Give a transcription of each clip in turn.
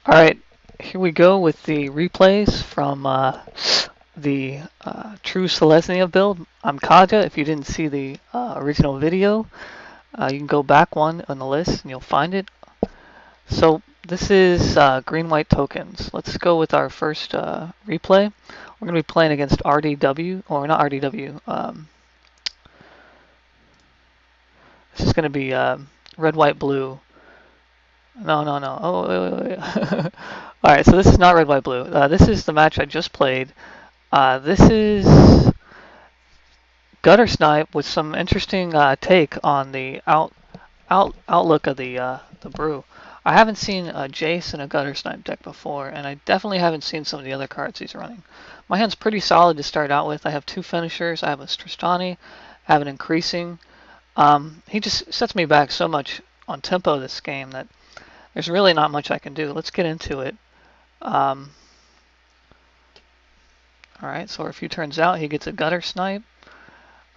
Alright, here we go with the replays from the True Selesnya build. I'm Kaja. If you didn't see the original video, you can go back one on the list and you'll find it. So this is green-white tokens. Let's go with our first replay. We're going to be playing against RDW, or not RDW. This is going to be red, white, blue. No. Oh, wait. Alright, so this is not red, white, blue. This is the match I just played. This is Gutter Snipe with some interesting take on the outlook of the brew. I haven't seen Jace in a Gutter Snipe deck before, and I definitely haven't seen some of the other cards he's running. My hand's pretty solid to start out with. I have two finishers. I have a Tristani, I have an increasing. He just sets me back so much on tempo this game that there's really not much I can do. Let's get into it. Alright, so a few turns out, he gets a Gutter Snipe.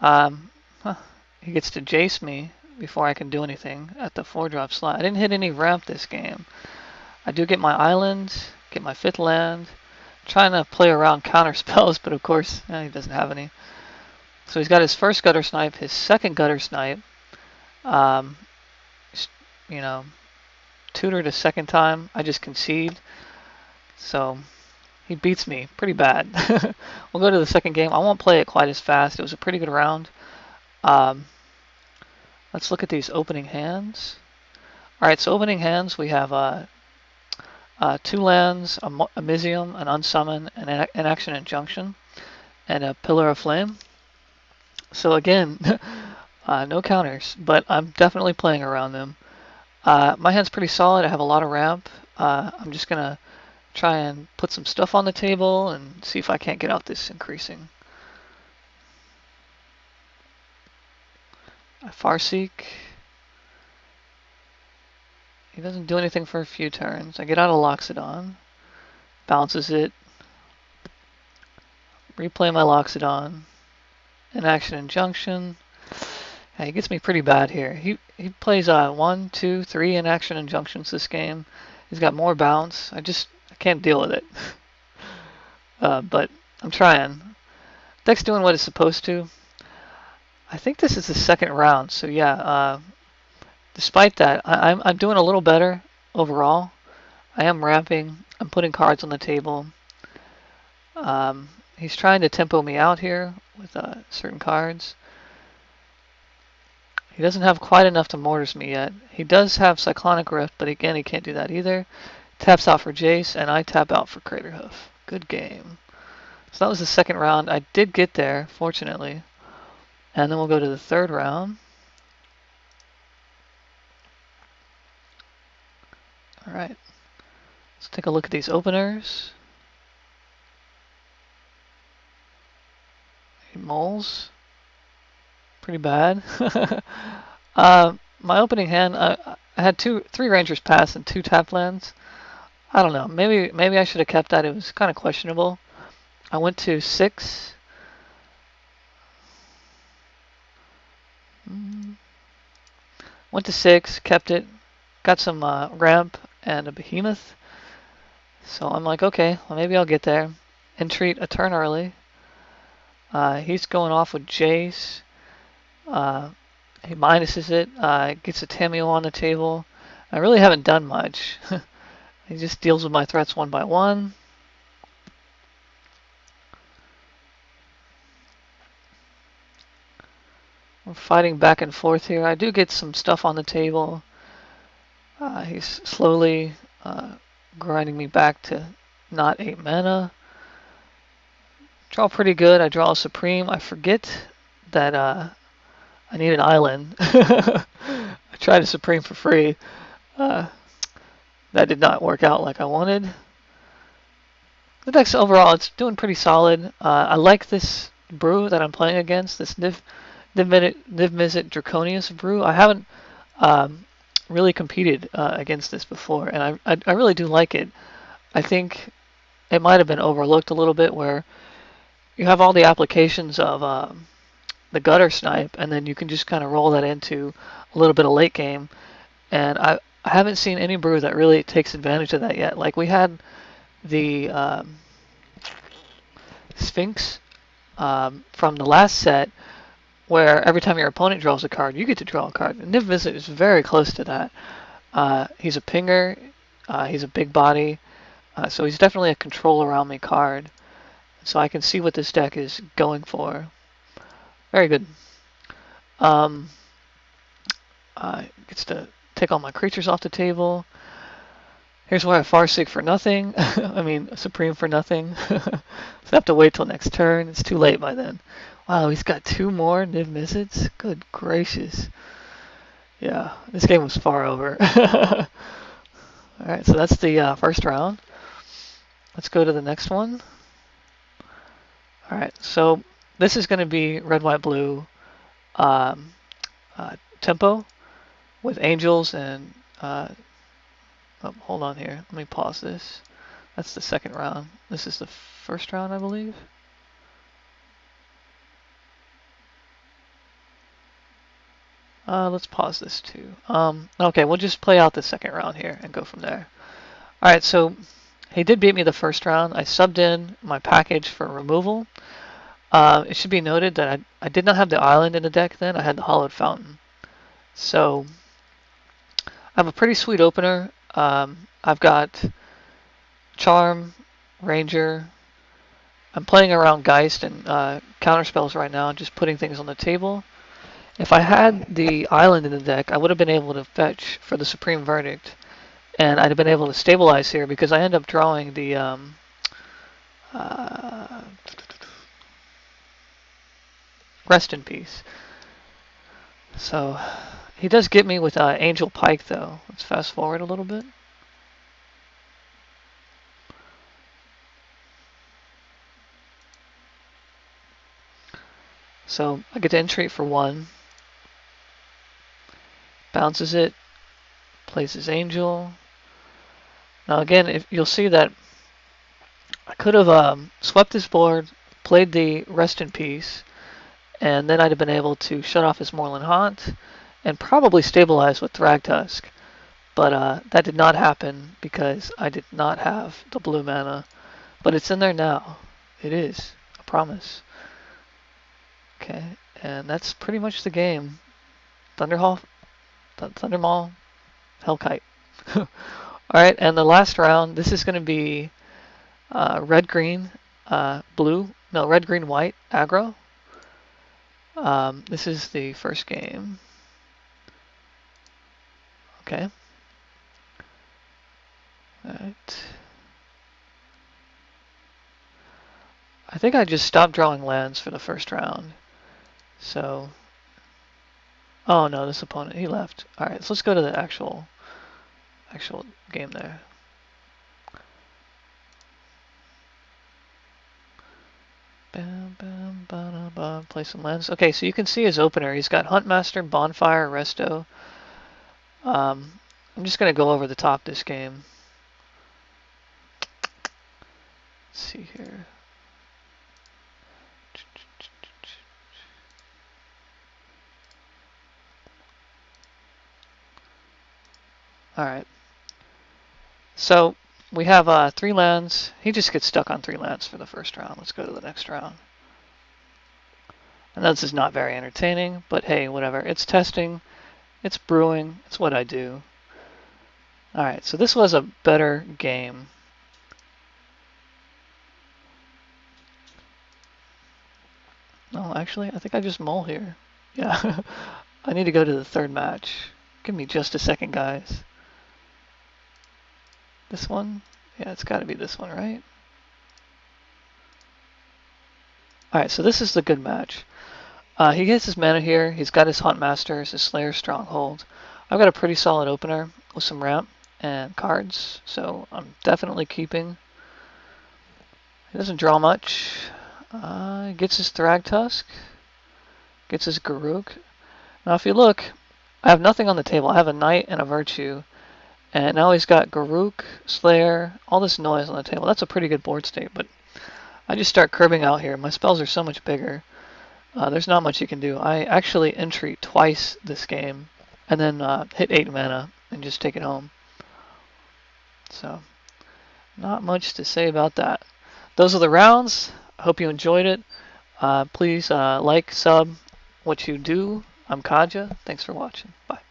He gets to Jace me before I can do anything at the 4-drop slot. I didn't hit any ramp this game. I do get my island, get my 5th land. I'm trying to play around counter spells, but of course, he doesn't have any. So he's got his first Gutter Snipe, his second Gutter Snipe. You know, tutored a second time. I just concede. So he beats me pretty bad. We'll go to the second game. I won't play it quite as fast. It was a pretty good round. Let's look at these opening hands. Alright, so opening hands, we have 2 lands, a Mizium, an Unsummon, an Action Injunction, and a Pillar of Flame. So again, no counters, but I'm definitely playing around them. My hand's pretty solid. I have a lot of ramp. I'm just going to try and put some stuff on the table and see if I can't get out this increasing. I Farseek. He doesn't do anything for a few turns. I get out of Loxodon. Bounces it. Replay my Loxodon. An Action Injunction. Yeah, he gets me pretty bad here. He plays 1, 2, 3 in Action Injunctions this game. He's got more bounce. I can't deal with it. But I'm trying. Deck's doing what it's supposed to. I think this is the second round, so yeah. Despite that, I'm doing a little better overall. I am ramping. I'm putting cards on the table. He's trying to tempo me out here with certain cards. He doesn't have quite enough to Mortars me yet. He does have Cyclonic Rift, but again, he can't do that either. Taps out for Jace, and I tap out for Craterhoof. Good game. So that was the second round. I did get there, fortunately. And then we'll go to the third round. Alright. Let's take a look at these openers. Moles. Pretty bad. My opening hand, I had 3 Rangers pass and 2 tap lands. I don't know. Maybe I should have kept that. It was kind of questionable. I went to 6. Went to 6, kept it, got some ramp and a behemoth. So I'm like, okay, well maybe I'll get there. Entreat a turn early. He's going off with Jace. He minuses it, gets a Tameo on the table. I really haven't done much. He just deals with my threats one by one. We're fighting back and forth here. I do get some stuff on the table. He's slowly grinding me back to not 8 mana. Draw pretty good. I draw a Supreme. I forget that I need an island. I tried a Supreme for free. That did not work out like I wanted. The deck's overall, it's doing pretty solid. I like this brew that I'm playing against, this Niv Mizzet Draconius brew. I haven't really competed against this before, and I really do like it. I think it might have been overlooked a little bit where you have all the applications of the Gutter Snipe, and then you can just kind of roll that into a little bit of late game. And I haven't seen any brew that really takes advantage of that yet. Like we had the Sphinx from the last set, where every time your opponent draws a card, you get to draw a card. And Niv Mizzet is very close to that. He's a pinger. He's a big body. So he's definitely a control around me card. So I can see what this deck is going for. Very good. Gets to take all my creatures off the table. Here's why I Farseek for nothing. I mean, Supreme for nothing. So I have to wait till next turn. It's too late by then. Wow, he's got 2 more Niv Mizzets? Good gracious. Yeah, this game was far over. Alright, so that's the first round. Let's go to the next one. Alright, so this is going to be red, white, blue tempo with angels and... oh, hold on here. Let me pause this. That's the second round. This is the first round, I believe. Let's pause this too. Okay, we'll just play out the second round here and go from there. Alright, so he did beat me the first round. I subbed in my package for removal. It should be noted that I did not have the island in the deck then. I had the Hollowed Fountain. So I have a pretty sweet opener. I've got Charm, Ranger. I'm playing around Geist and counterspells right now, just putting things on the table. If I had the island in the deck, I would have been able to fetch for the Supreme Verdict. And I'd have been able to stabilize here because I end up drawing the Rest in Peace. So he does get me with Angel Pike though. Let's fast forward a little bit. So I get to entreat for 1. Bounces it. Plays his Angel. Now again, if you'll see that I could have swept this board, played the Rest in Peace, and then I'd have been able to shut off his Moorland Haunt and probably stabilize with Thragtusk. But that did not happen because I did not have the blue mana. But it's in there now. It is. I promise. Okay, and that's pretty much the game. Thundermaw, Hellkite. Alright, and the last round, this is going to be red-green, blue, no, red-green-white, aggro. This is the first game. Okay. Alright. I think I just stopped drawing lands for the first round. So... Oh no, this opponent, he left. Alright, so let's go to the actual game there. Bam, bam, ba, ba, play some lands. Okay, so you can see his opener. He's got Huntmaster, Bonfire, Resto. I'm just going to go over the top this game. Let's see here. Alright. So we have 3 lands. He just gets stuck on 3 lands for the first round. Let's go to the next round. And this is not very entertaining, but hey, whatever. It's testing. It's brewing. It's what I do. Alright, so this was a better game. No, actually, I think I just mull here. Yeah. I need to go to the third match. Give me just a second, guys. This one? Yeah, it's got to be this one, right? Alright, so this is the good match. He gets his mana here. He's got his Huntmaster, his Slayer Stronghold. I've got a pretty solid opener with some ramp and cards, so I'm definitely keeping. He doesn't draw much. Gets his Thragtusk. Gets his Garruk. Now if you look, I have nothing on the table. I have a Knight and a Virtue. And now he's got Garruk, Slayer, all this noise on the table. That's a pretty good board state, but I just start curbing out here. My spells are so much bigger. There's not much you can do. I actually entreat twice this game and then hit 8 mana and just take it home. So, not much to say about that. Those are the rounds. I hope you enjoyed it. Please like, sub, what you do. I'm Kaja. Thanks for watching. Bye.